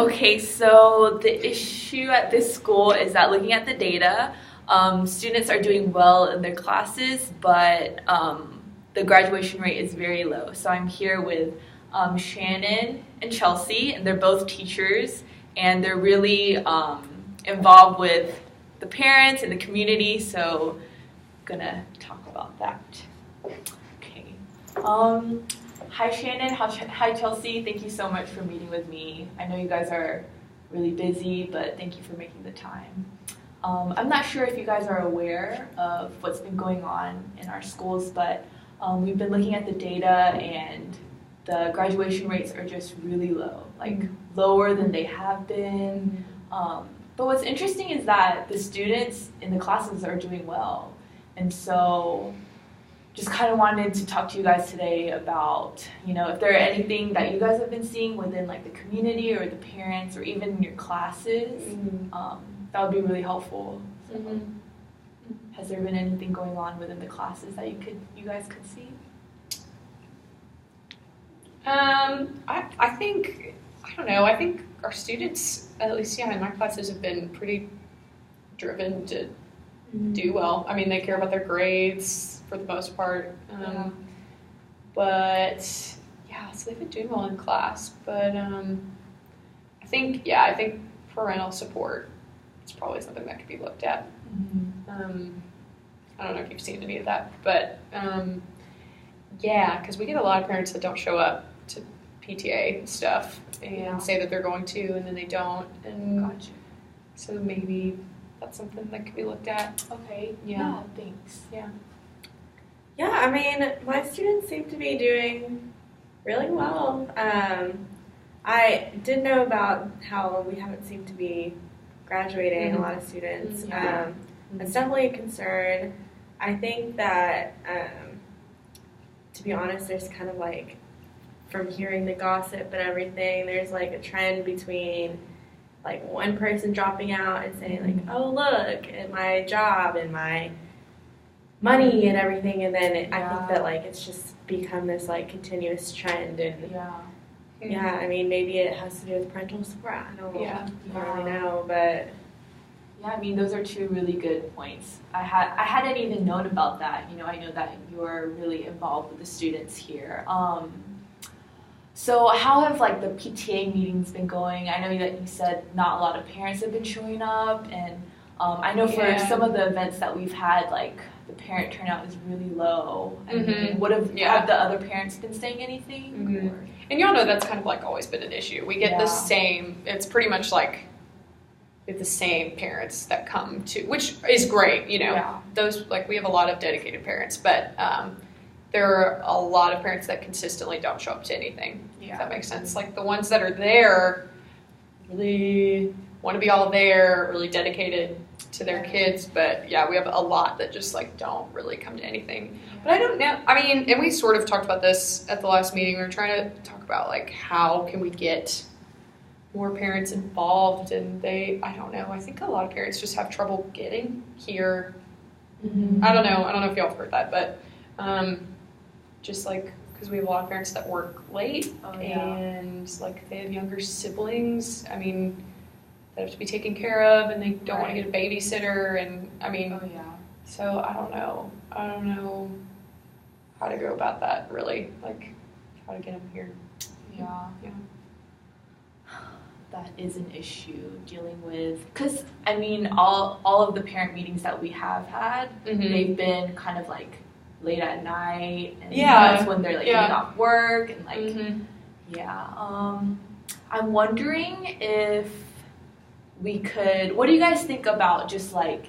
Okay, so the issue at this school is that looking at the data, students are doing well in their classes, but the graduation rate is very low. So I'm here with Shannon and Chelsea, and they're both teachers, and they're really involved with the parents and the community, so I'm gonna talk about that. Okay. Hi Shannon, hi Chelsea, thank you so much for meeting with me. I know you guys are really busy, but thank you for making the time. I'm not sure if you guys are aware of what's been going on in our schools, but we've been looking at the data and the graduation rates are just really low, like lower than they have been. But what's interesting is that the students in the classes are doing well. And so just kind of wanted to talk to you guys today about, if there are anything that you guys have been seeing within like the community or the parents or even in your classes, that would be really helpful. So, has there been anything going on within the classes that you guys could see? I think our students, at least in my classes, have been pretty driven to do well. I mean, they care about their grades for the most part. But so they've been doing well in class. But I think parental support is probably something that could be looked at. I don't know if you've seen any of that, but because we get a lot of parents that don't show up to PTA stuff and say that they're going to, and then they don't. And Gotcha. So maybe that's something that could be looked at. Okay. Yeah. Thanks. Yeah, I mean, my students seem to be doing really well. I did know about how we haven't seemed to be graduating a lot of students. That's definitely a concern. I think that, to be honest, there's kind of like, from hearing the gossip and everything, there's like a trend between like one person dropping out and saying like, oh look at my job and my money and everything, and then I think that like it's just become this like continuous trend, and I mean maybe it has to do with parental support. I don't really know, but I mean those are two really good points. I hadn't even known about that. I know that you're really involved with the students here. So how have like the PTA meetings been going? I know that you said not a lot of parents have been showing up, and I know for some of the events that we've had, like the parent turnout is really low. I mean, have the other parents been saying anything? And y'all know that's kind of like always been an issue. We get the same. It's pretty much like the same parents that come to, which is great. Those like we have a lot of dedicated parents, but there are a lot of parents that consistently don't show up to anything. If that makes sense. Like the ones that are there really want to be all there, really dedicated to their kids, but we have a lot that just like don't really come to anything. But I don't know. I mean, and we sort of talked about this at the last meeting. We were trying to talk about like how can we get more parents involved, and I don't know. I think a lot of parents just have trouble getting here. I don't know if y'all have heard that, but just like because we have a lot of parents that work late and like they have younger siblings. I mean, that have to be taken care of, and they don't want to get a babysitter, and I mean, so I don't know how to go about that really, like how to get them here. That is an issue dealing with, because I mean all of the parent meetings that we have had, they've been kind of like late at night, and that's when they're like getting off work and like I'm wondering if we could, what do you guys think about just like,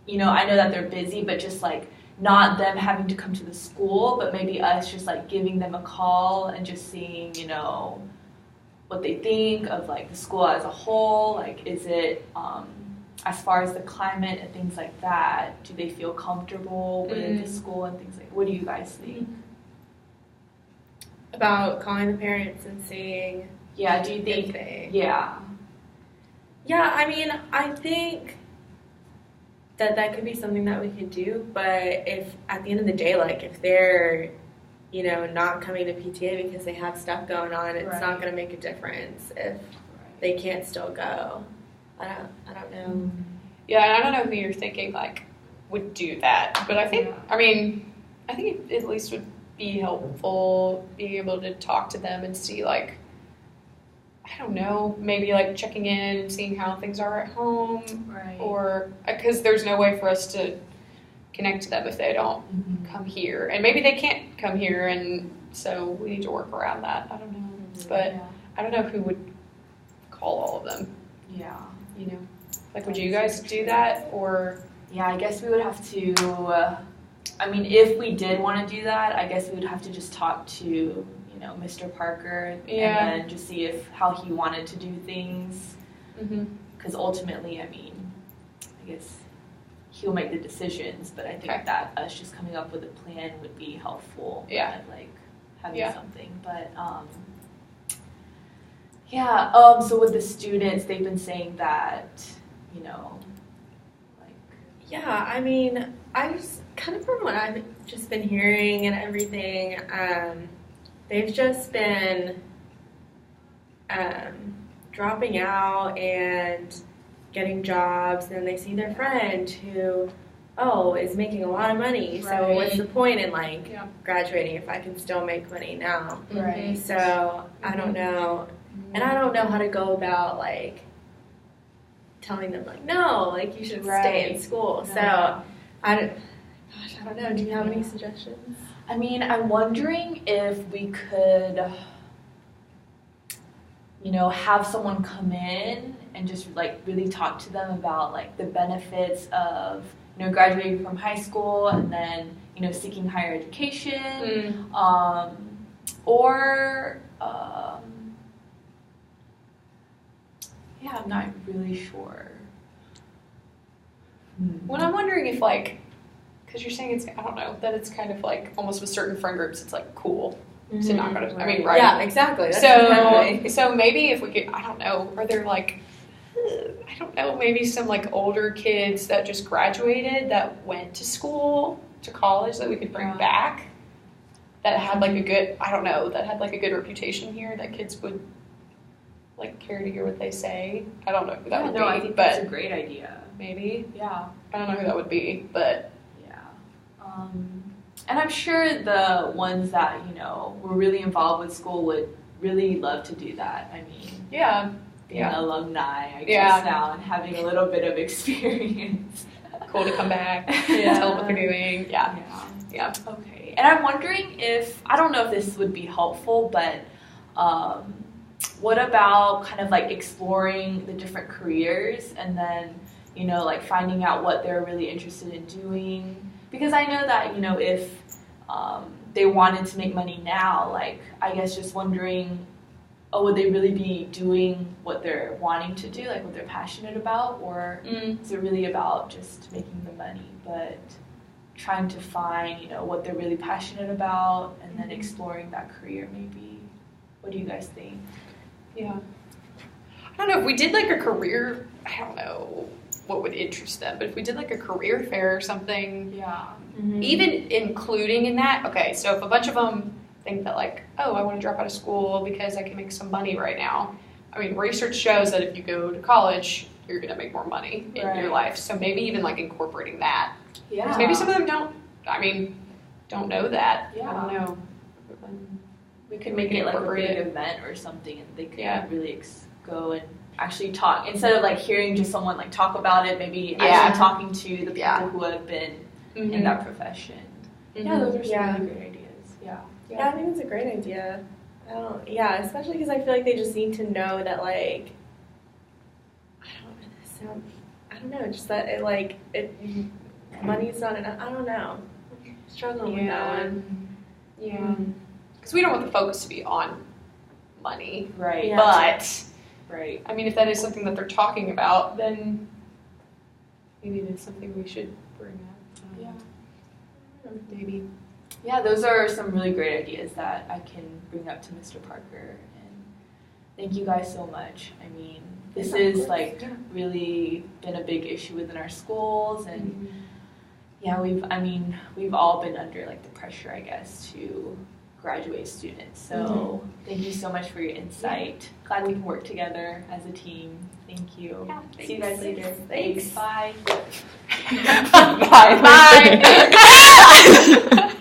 I know that they're busy, but just like not them having to come to the school, but maybe us just like giving them a call and just seeing, what they think of like the school as a whole. Like, is it, as far as the climate and things like that, do they feel comfortable with the school and things like, what do you guys think? About calling the parents and seeing. Yeah, do you think, Yeah, I mean, I think that could be something that we could do, but if at the end of the day, like if they're, not coming to PTA because they have stuff going on, it's not going to make a difference. If they can't still go. I don't know. Yeah, and I don't know who you're thinking like would do that, but I think I think it at least would be helpful being able to talk to them and see like I don't know, maybe like checking in and seeing how things are at home, Right. or because there's no way for us to connect to them if they don't come here, and maybe they can't come here, and so we need to work around that. I don't know, but I don't know who would call all of them. Yeah. You know, like would you guys do that, or? Yeah, I guess we would have to. I mean, if we did want to do that, I guess we would have to just talk to Mr. Parker and then just see how he wanted to do things. Because ultimately, I mean, I guess he'll make the decisions, but I think that us just coming up with a plan would be helpful. Yeah. Kind of like having something, but so with the students, they've been saying that, Yeah, I mean, I just kind of from what I've just been hearing and everything, they've just been dropping out and getting jobs, and they see their friend who, is making a lot of money. So what's the point in graduating if I can still make money now? Right. So I don't know, and I don't know how to go about telling them no, you should stay in school. So I don't know. Do you have any suggestions? I mean, I'm wondering if we could, have someone come in and just really talk to them about the benefits of graduating from high school and then seeking higher education, or I'm not really sure. Well, I'm wondering if because you're saying I don't know, that it's kind of almost with certain friend groups, it's cool to not go to, I mean, right? Yeah, exactly. That's so maybe if we could, I don't know, are there I don't know, maybe some older kids that just graduated that went to college that we could bring back that had a good, I don't know, that had a good reputation here that kids would care to hear what they say. I don't know who that would be. I think that's a great idea. Maybe. Yeah. I don't know who that would be, but and I'm sure the ones that, were really involved with school would really love to do that. I mean, being an alumni, I guess now, and having a little bit of experience. Cool to come back, tell them what they're doing. Yeah. Okay. And I'm wondering I don't know if this would be helpful, but what about kind of exploring the different careers and then, finding out what they're really interested in doing? Because I know that, if they wanted to make money now, I guess just wondering, would they really be doing what they're wanting to do, what they're passionate about? Or is it really about just making the money, but trying to find, what they're really passionate about and then exploring that career maybe? What do you guys think? Yeah. I don't know, if we did a career, I don't know what would interest them, but if we did a career fair or something, even including in that, okay, so if a bunch of them think that I want to drop out of school because I can make some money right now, I mean, research shows that if you go to college, you're going to make more money in your life, so maybe even incorporating that. Yeah. Maybe some of them don't know that. Yeah. I don't know. We could make it a big event or something, and they could really go and actually talk instead of hearing just someone talk about it. Maybe actually talking to the people who have been in that profession. Yeah, those are some really great ideas. Yeah, I think it's a great idea. Especially because I feel like they just need to know that I don't know, just that money's not enough. I don't know. I'm struggling with that one. Yeah. Because we don't want the focus to be on money. Right. But, right. I mean, if that is something that they're talking about, then maybe it's something we should bring up. Maybe. Yeah, those are some really great ideas that I can bring up to Mr. Parker. And thank you guys so much. I mean, this is really been a big issue within our schools, and we've all been under the pressure, I guess, to graduate students. So thank you so much for your insight. Glad we can work together as a team. Thank you. Yeah, See you guys later. Thanks. Bye. Bye. Bye.